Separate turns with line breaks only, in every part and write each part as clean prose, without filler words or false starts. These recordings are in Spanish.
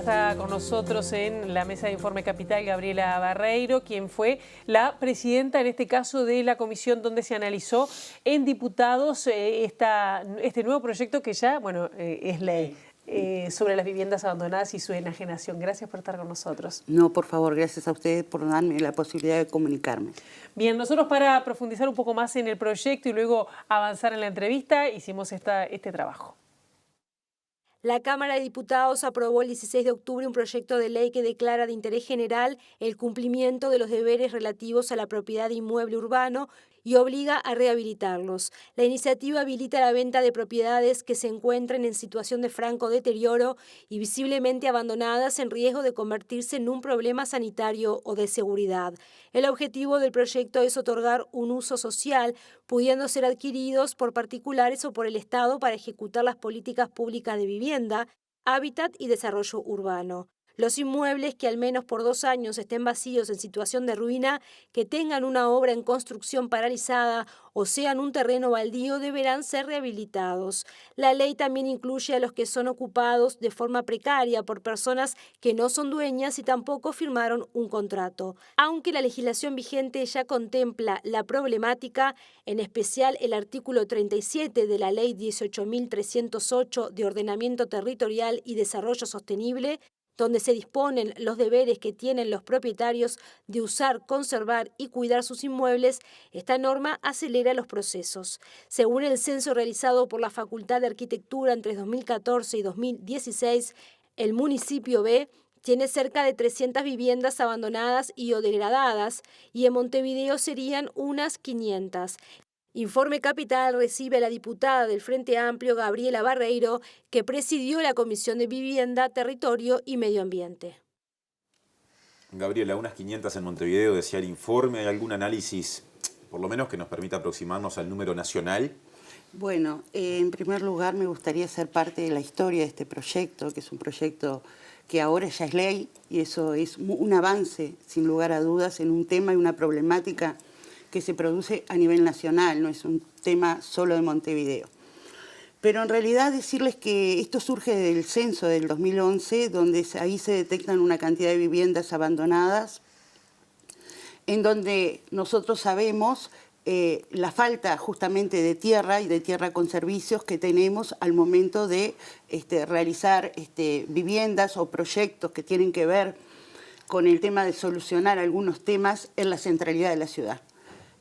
está con nosotros en la mesa de Informe Capital Gabriela Barreiro, quien fue la presidenta, en este caso, de la comisión donde se analizó en diputados este nuevo proyecto que ya, bueno, es ley, sobre las viviendas abandonadas y su enajenación. Gracias por estar con nosotros.
No, por favor, gracias a ustedes por darme la posibilidad de comunicarme.
Bien, nosotros para profundizar un poco más en el proyecto y luego avanzar en la entrevista, hicimos este trabajo.
La Cámara de Diputados aprobó el 16 de octubre un proyecto de ley que declara de interés general el cumplimiento de los deberes relativos a la propiedad inmueble urbano y obliga a rehabilitarlos. La iniciativa habilita la venta de propiedades que se encuentren en situación de franco deterioro y visiblemente abandonadas en riesgo de convertirse en un problema sanitario o de seguridad. El objetivo del proyecto es otorgar un uso social, pudiendo ser adquiridos por particulares o por el Estado para ejecutar las políticas públicas de vivienda, hábitat y desarrollo urbano. Los inmuebles que al menos por 2 años estén vacíos en situación de ruina, que tengan una obra en construcción paralizada o sean un terreno baldío deberán ser rehabilitados. La ley también incluye a los que son ocupados de forma precaria por personas que no son dueñas y tampoco firmaron un contrato. Aunque la legislación vigente ya contempla la problemática, en especial el artículo 37 de la Ley 18.308 de Ordenamiento Territorial y Desarrollo Sostenible, donde se disponen los deberes que tienen los propietarios de usar, conservar y cuidar sus inmuebles, esta norma acelera los procesos. Según el censo realizado por la Facultad de Arquitectura entre 2014 y 2016, el municipio B tiene cerca de 300 viviendas abandonadas y o degradadas, y en Montevideo serían unas 500. Informe Capital recibe a la diputada del Frente Amplio, Gabriela Barreiro, que presidió la Comisión de Vivienda, Territorio y Medio Ambiente.
Gabriela, unas 500 en Montevideo, decía el informe. ¿Hay algún análisis, por lo menos, que nos permita aproximarnos al número nacional?
Bueno, en primer lugar me gustaría ser parte de la historia de este proyecto, que es un proyecto que ahora ya es ley, y eso es un avance, sin lugar a dudas, en un tema y una problemática que se produce a nivel nacional, no es un tema solo de Montevideo. Pero en realidad decirles que esto surge del censo del 2011, donde ahí se detectan una cantidad de viviendas abandonadas, en donde nosotros sabemos la falta justamente de tierra y de tierra con servicios que tenemos al momento de realizar viviendas o proyectos que tienen que ver con el tema de solucionar algunos temas en la centralidad de la ciudad.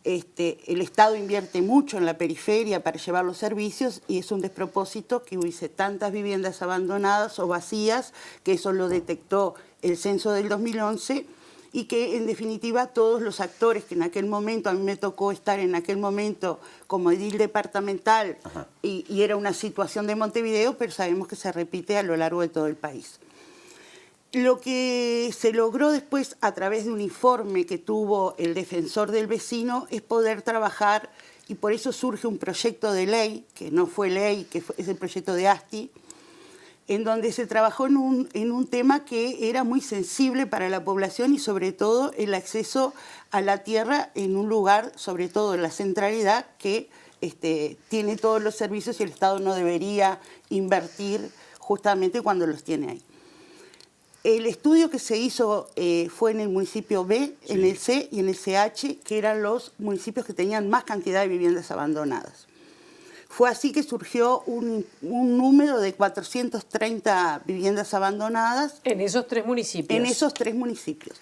El Estado invierte mucho en la periferia para llevar los servicios y es un despropósito que hubiese tantas viviendas abandonadas o vacías, que eso lo detectó el censo del 2011 y que en definitiva todos los actores que en aquel momento, a mí me tocó estar en aquel momento como edil departamental y era una situación de Montevideo, pero sabemos que se repite a lo largo de todo el país. Lo que se logró después a través de un informe que tuvo el defensor del vecino es poder trabajar, y por eso surge un proyecto de ley, que no fue ley, es el proyecto de ASTI, en donde se trabajó en un tema que era muy sensible para la población y sobre todo el acceso a la tierra en un lugar, sobre todo en la centralidad, que tiene todos los servicios y el Estado no debería invertir justamente cuando los tiene ahí. El estudio que se hizo fue en el municipio B, sí, en el C y en el CH, que eran los municipios que tenían más cantidad de viviendas abandonadas. Fue así que surgió un número de 430 viviendas abandonadas.
¿En esos 3 municipios?
En esos 3 municipios.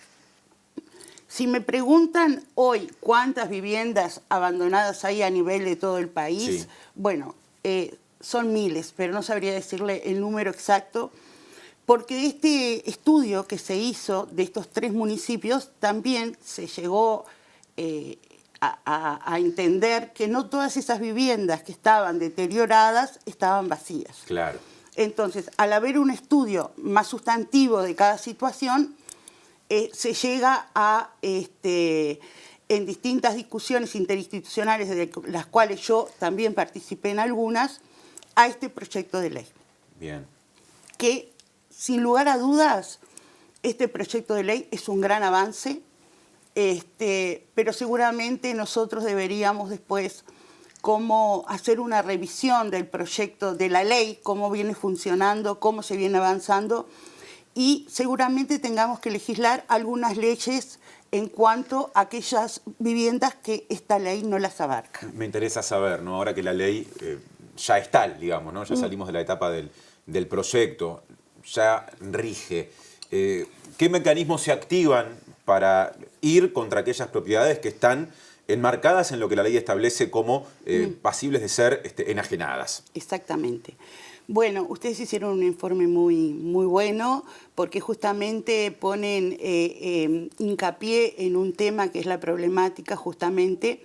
Si me preguntan hoy cuántas viviendas abandonadas hay a nivel de todo el país, sí, bueno, son miles, pero no sabría decirle el número exacto, porque este estudio que se hizo de estos 3 municipios también se llegó a entender que no todas esas viviendas que estaban deterioradas estaban vacías.
Claro.
Entonces, al haber un estudio más sustantivo de cada situación, se llega a, en distintas discusiones interinstitucionales, de las cuales yo también participé en algunas, a este proyecto de ley.
Bien.
Que, sin lugar a dudas, este proyecto de ley es un gran avance, pero seguramente nosotros deberíamos después cómo hacer una revisión del proyecto de la ley, cómo viene funcionando, cómo se viene avanzando y seguramente tengamos que legislar algunas leyes en cuanto a aquellas viviendas que esta ley no las abarca.
Me interesa saber, ¿no? Ahora que la ley ya está, digamos, ¿no? Ya salimos de la etapa del proyecto, ya rige. ¿Qué mecanismos se activan para ir contra aquellas propiedades que están enmarcadas en lo que la ley establece como pasibles de ser enajenadas?
Exactamente. Bueno, ustedes hicieron un informe muy bueno porque justamente ponen hincapié en un tema que es la problemática justamente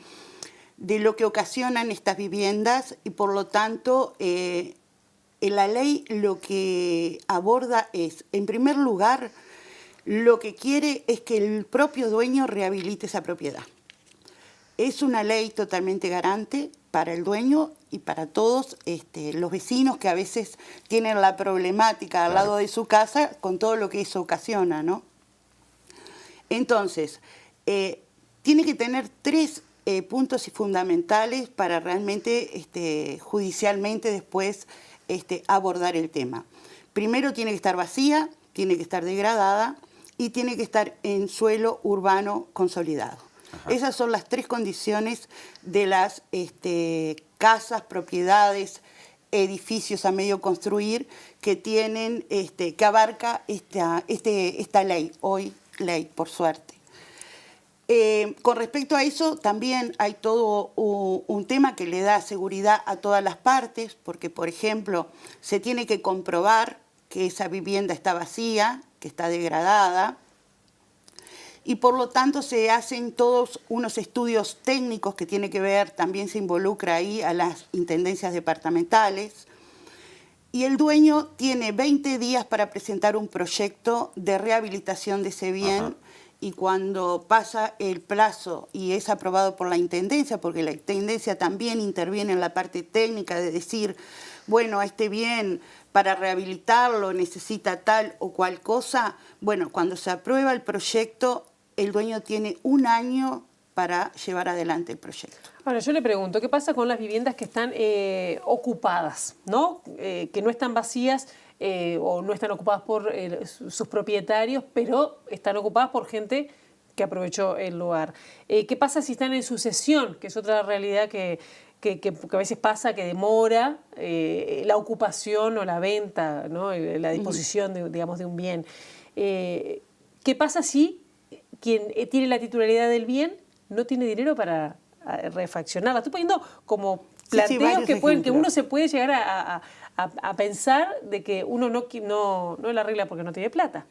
de lo que ocasionan estas viviendas y por lo tanto en la ley lo que aborda es, en primer lugar, lo que quiere es que el propio dueño rehabilite esa propiedad. Es una ley totalmente garante para el dueño y para todos los vecinos que a veces tienen la problemática al lado de su casa con todo lo que eso ocasiona, ¿no? Entonces, tiene que tener tres puntos fundamentales para realmente judicialmente después abordar el tema. Primero tiene que estar vacía, tiene que estar degradada y tiene que estar en suelo urbano consolidado. Ajá. Esas son las tres condiciones de las casas, propiedades, edificios a medio construir que tienen, que abarca esta ley, hoy ley, por suerte. Con respecto a eso, también hay todo un tema que le da seguridad a todas las partes, porque, por ejemplo, se tiene que comprobar que esa vivienda está vacía, que está degradada, y por lo tanto se hacen todos unos estudios técnicos que tiene que ver, también se involucra ahí a las intendencias departamentales, y el dueño tiene 20 días para presentar un proyecto de rehabilitación de ese bien. Ajá. Y cuando pasa el plazo y es aprobado por la intendencia, porque la intendencia también interviene en la parte técnica de decir, bueno, este bien para rehabilitarlo necesita tal o cual cosa, bueno, cuando se aprueba el proyecto, el dueño tiene 1 año para llevar adelante el proyecto.
Ahora, yo le pregunto, ¿qué pasa con las viviendas que están ocupadas, ¿no? Que no están vacías o no están ocupadas por sus propietarios, pero están ocupadas por gente que aprovechó el lugar? ¿Qué pasa si están en sucesión? Que es otra realidad que a veces pasa, que demora la ocupación o la venta, ¿no? La disposición de un bien. ¿Qué pasa si quien tiene la titularidad del bien no tiene dinero para refaccionarla? Estoy poniendo como planteos que uno se puede llegar a pensar de que uno no la arregla porque no tiene plata.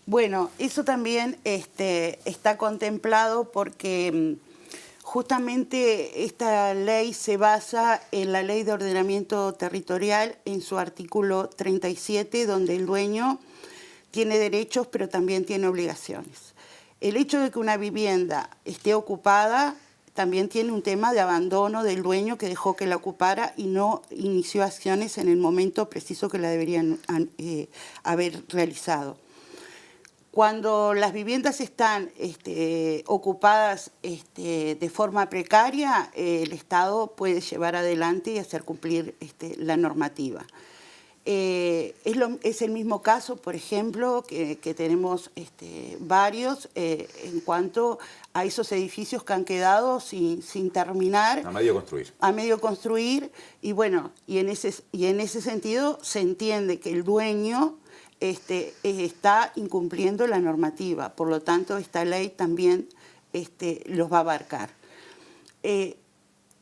Bueno, eso también está contemplado porque justamente esta ley se basa en la Ley de Ordenamiento Territorial, en su artículo 37, donde el dueño tiene derechos pero también tiene obligaciones. El hecho de que una vivienda esté ocupada también tiene un tema de abandono del dueño que dejó que la ocupara y no inició acciones en el momento preciso que la deberían haber realizado. Cuando las viviendas están ocupadas de forma precaria, el Estado puede llevar adelante y hacer cumplir la normativa. Es el mismo caso, por ejemplo, que tenemos varios en cuanto a esos edificios que han quedado sin terminar.
A medio construir.
A medio construir. Y bueno, y en ese sentido se entiende que el dueño está incumpliendo la normativa. Por lo tanto, esta ley también los va a abarcar.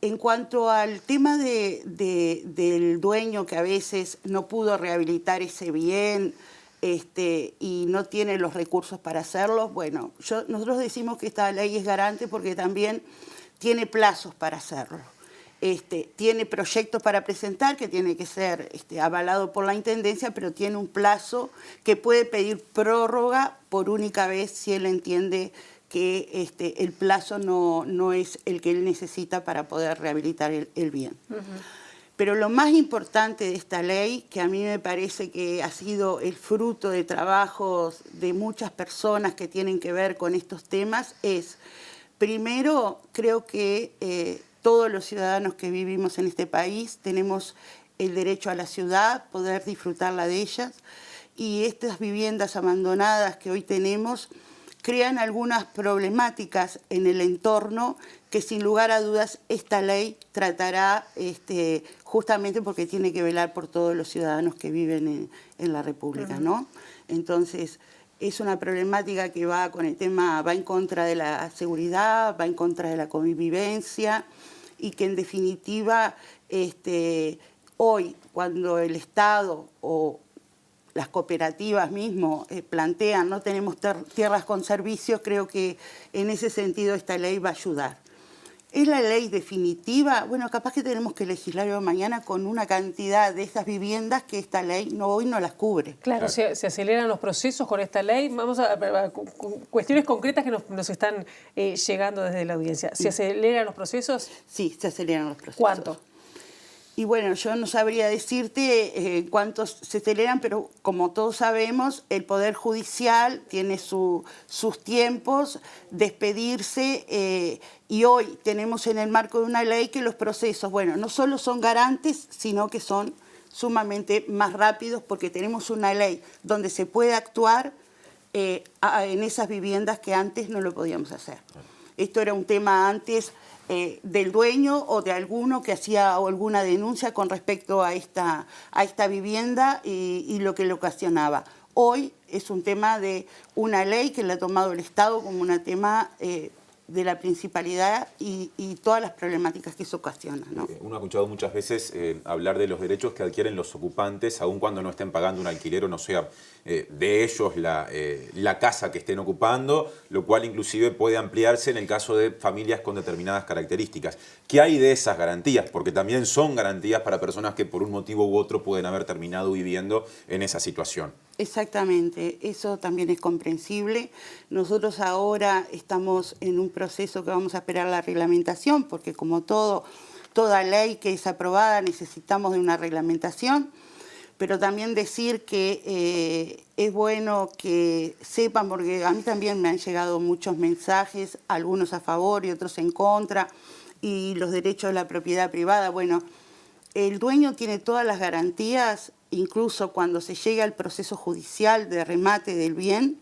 En cuanto al tema del dueño que a veces no pudo rehabilitar ese bien y no tiene los recursos para hacerlo, bueno, nosotros decimos que esta ley es garante porque también tiene plazos para hacerlo. Tiene proyectos para presentar que tiene que ser avalado por la Intendencia, pero tiene un plazo que puede pedir prórroga por única vez si él entiende que el plazo no es el que él necesita para poder rehabilitar el bien. Uh-huh. Pero lo más importante de esta ley, que a mí me parece que ha sido el fruto de trabajos de muchas personas que tienen que ver con estos temas, es, primero, creo que todos los ciudadanos que vivimos en este país tenemos el derecho a la ciudad, poder disfrutarla de ellas, y estas viviendas abandonadas que hoy tenemos crean algunas problemáticas en el entorno que sin lugar a dudas esta ley tratará justamente porque tiene que velar por todos los ciudadanos que viven en la República, ¿no? Entonces, es una problemática que va con el tema, va en contra de la seguridad, va en contra de la convivencia y que en definitiva hoy cuando el Estado o las cooperativas mismo plantean no tenemos tierras con servicios, creo que en ese sentido esta ley va a ayudar. ¿Es la ley definitiva? Bueno, capaz que tenemos que legislar mañana con una cantidad de estas viviendas que esta ley hoy no las cubre.
Claro, se aceleran los procesos con esta ley. Vamos a cuestiones concretas que nos están llegando desde la audiencia. ¿Se aceleran los procesos?
Sí, se aceleran los procesos.
¿Cuánto?
Y bueno, yo no sabría decirte cuántos se aceleran, pero como todos sabemos, el Poder Judicial tiene sus tiempos de expedirse y hoy tenemos en el marco de una ley que los procesos, bueno, no solo son garantes, sino que son sumamente más rápidos porque tenemos una ley donde se puede actuar en esas viviendas que antes no lo podíamos hacer. Esto era un tema antes del dueño o de alguno que hacía alguna denuncia con respecto a esta vivienda y lo que le ocasionaba. Hoy es un tema de una ley que le ha tomado el Estado como un tema de la principalidad y todas las problemáticas que eso ocasiona, ¿no?
Uno ha escuchado muchas veces hablar de los derechos que adquieren los ocupantes, aun cuando no estén pagando un alquiler o no sea de ellos la casa que estén ocupando, lo cual inclusive puede ampliarse en el caso de familias con determinadas características. ¿Qué hay de esas garantías? Porque también son garantías para personas que por un motivo u otro pueden haber terminado viviendo en esa situación.
Exactamente, eso también es comprensible. Nosotros ahora estamos en un proceso que vamos a esperar la reglamentación, porque como toda ley que es aprobada necesitamos de una reglamentación, pero también decir que es bueno que sepan, porque a mí también me han llegado muchos mensajes, algunos a favor y otros en contra, y los derechos de la propiedad privada. Bueno, el dueño tiene todas las garantías, incluso cuando se llega al proceso judicial de remate del bien,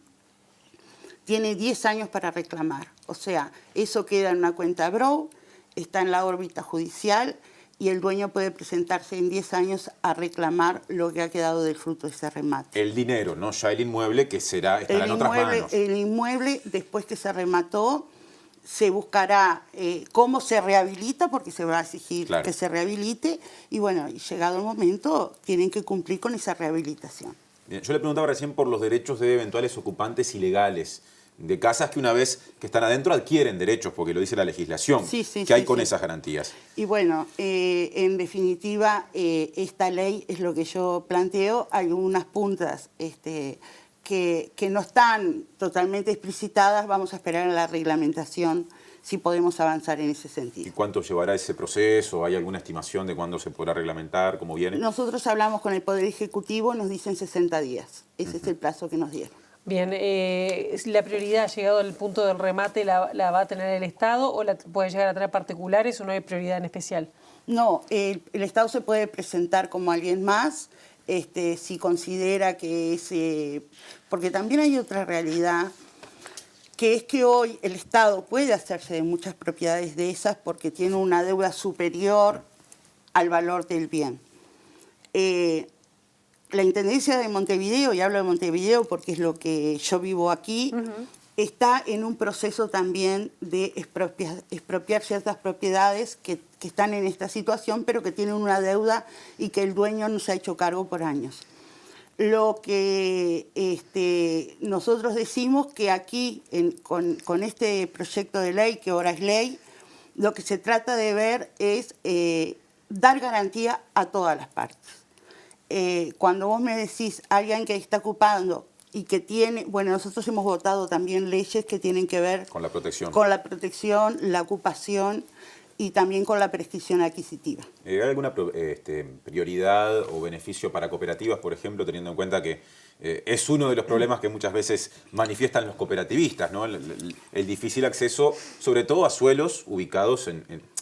tiene 10 años para reclamar. O sea, eso queda en una cuenta BROW, está en la órbita judicial y el dueño puede presentarse en 10 años a reclamar lo que ha quedado del fruto de ese remate.
El dinero, ¿no? Ya el inmueble que estará en otras manos.
El inmueble, después que se remató, se buscará cómo se rehabilita, porque se va a exigir que se rehabilite, y bueno, llegado el momento, tienen que cumplir con esa rehabilitación.
Bien, yo le preguntaba recién por los derechos de eventuales ocupantes ilegales de casas que una vez que están adentro adquieren derechos, porque lo dice la legislación. ¿Qué hay con esas garantías?
Y bueno, en definitiva, esta ley es lo que yo planteo. Hay unas puntas que no están totalmente explicitadas. Vamos a esperar a la reglamentación si podemos avanzar en ese sentido.
¿Y cuánto llevará ese proceso? ¿Hay alguna estimación de cuándo se podrá reglamentar? ¿Cómo viene?
Nosotros hablamos con el Poder Ejecutivo, nos dicen 60 días. Ese es el plazo que nos dieron.
Bien, ¿la prioridad ha llegado al punto del remate, la va a tener el Estado o la puede llegar a tener particulares o no hay prioridad en especial?
No, el Estado se puede presentar como alguien más si considera que es... porque también hay otra realidad, que es que hoy el Estado puede hacerse de muchas propiedades de esas porque tiene una deuda superior al valor del bien. La Intendencia de Montevideo, y hablo de Montevideo porque es lo que yo vivo aquí, está en un proceso también de expropiar ciertas propiedades que están en esta situación, pero que tienen una deuda y que el dueño no se ha hecho cargo por años. Lo que nosotros decimos que aquí, con este proyecto de ley, que ahora es ley, lo que se trata de ver es dar garantía a todas las partes. Cuando vos me decís alguien que está ocupando y que tiene... Bueno, nosotros hemos votado también leyes que tienen que ver...
Con la protección.
Con la protección, la ocupación y también con la prescripción adquisitiva.
¿Hay alguna prioridad o beneficio para cooperativas, por ejemplo, teniendo en cuenta que es uno de los problemas que muchas veces manifiestan los cooperativistas, ¿no? El difícil acceso, sobre todo a suelos ubicados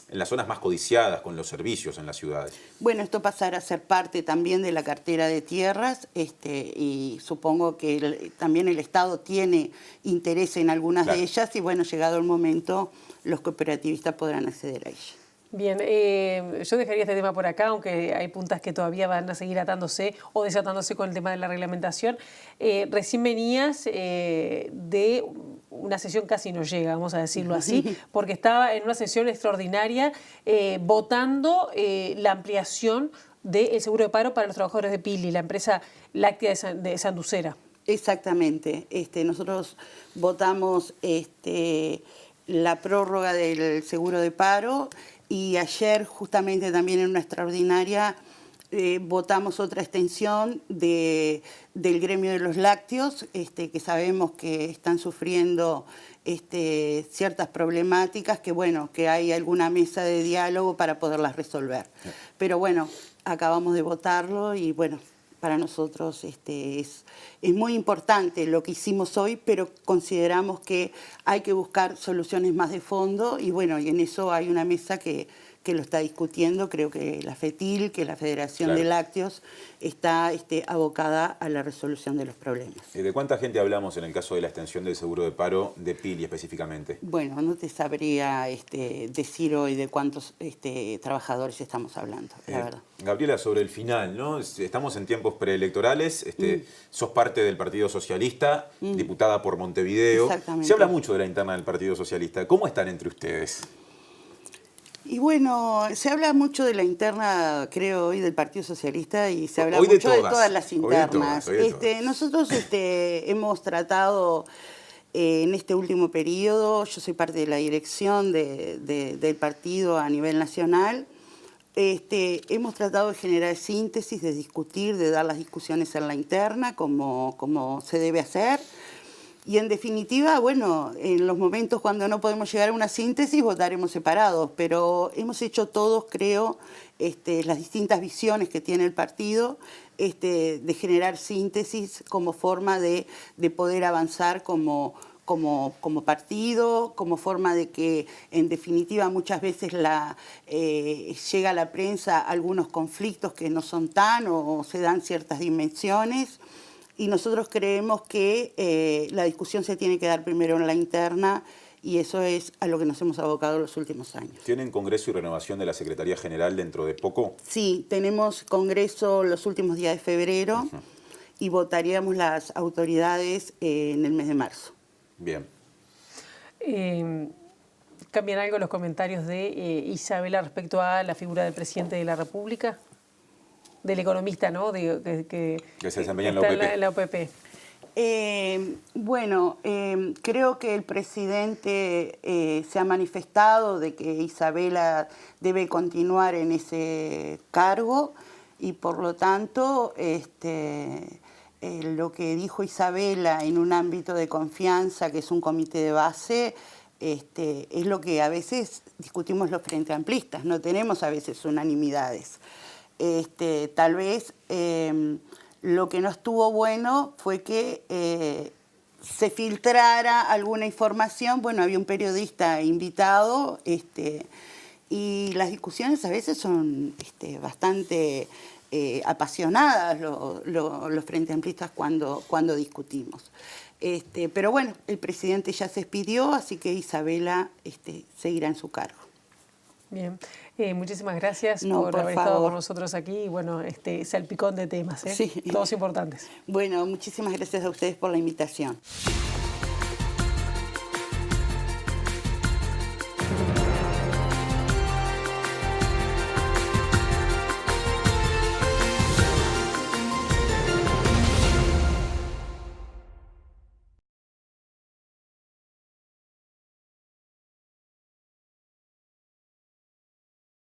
en las zonas más codiciadas, con los servicios en las ciudades.
Bueno, esto pasará a ser parte también de la cartera de tierras y supongo que también el Estado tiene interés en algunas de ellas y bueno, llegado el momento, los cooperativistas podrán acceder a ellas.
Bien, yo dejaría este tema por acá, aunque hay puntas que todavía van a seguir atándose o desatándose con el tema de la reglamentación. Recién venías de una sesión casi no llega, vamos a decirlo así, porque estaba en una sesión extraordinaria votando la ampliación del seguro de paro para los trabajadores de Pili, la empresa láctea de Sanducera.
Exactamente. Nosotros votamos la prórroga del seguro de paro y ayer justamente también en una extraordinaria votamos otra extensión del gremio de los lácteos, que sabemos que están sufriendo ciertas problemáticas, que bueno, que hay alguna mesa de diálogo para poderlas resolver. Pero bueno, acabamos de votarlo y bueno, para nosotros es muy importante lo que hicimos hoy, pero consideramos que hay que buscar soluciones más de fondo y bueno, y en eso hay una mesa que lo está discutiendo, creo que la FETIL, que la Federación de Lácteos, está abocada a la resolución de los problemas.
¿De cuánta gente hablamos en el caso de la extensión del seguro de paro de Pili específicamente?
Bueno, no te sabría decir hoy de cuántos trabajadores estamos hablando, la verdad.
Gabriela, sobre el final, ¿no? Estamos en tiempos preelectorales, sos parte del Partido Socialista, diputada por Montevideo.
Exactamente.
Se habla mucho de la interna del Partido Socialista. ¿Cómo están entre ustedes?
Y bueno, se habla mucho de la interna, creo, hoy del Partido Socialista y se habla
hoy
mucho
de
de todas las internas.
Hoy de todas.
Nosotros hemos tratado en este último periodo, yo soy parte de la dirección del partido a nivel nacional, hemos tratado de generar síntesis, de discutir, de dar las discusiones en la interna como se debe hacer. Y en definitiva, bueno, en los momentos cuando no podemos llegar a una síntesis votaremos separados, pero hemos hecho todos, creo, las distintas visiones que tiene el partido, de generar síntesis como forma de poder avanzar como partido, como forma de que, en definitiva, muchas veces llega a la prensa algunos conflictos que no son tan o se dan ciertas dimensiones. Y nosotros creemos que la discusión se tiene que dar primero en la interna y eso es a lo que nos hemos abocado en los últimos años.
¿Tienen congreso y renovación de la Secretaría General dentro de poco?
Sí, tenemos congreso los últimos días de febrero y votaríamos las autoridades en el mes de marzo.
Bien.
¿Cambian algo los comentarios de Isabela respecto a la figura del presidente de la República? Del economista, ¿no? Que se desempeña en la OPP.
Bueno, creo que el presidente se ha manifestado de que Isabela debe continuar en ese cargo y por lo tanto lo que dijo Isabela en un ámbito de confianza, que es un comité de base, es lo que a veces discutimos los frente amplistas, no tenemos a veces unanimidades. Tal vez lo que no estuvo bueno fue que se filtrara alguna información. Bueno, había un periodista invitado y las discusiones a veces son bastante apasionadas los frente amplistas cuando discutimos. Pero bueno, el presidente ya se despidió, así que Isabela seguirá en su cargo.
Bien, muchísimas gracias por haber estado con nosotros aquí y bueno, salpicón de temas,
sí.
Todos importantes.
Bueno, muchísimas gracias a ustedes por la invitación.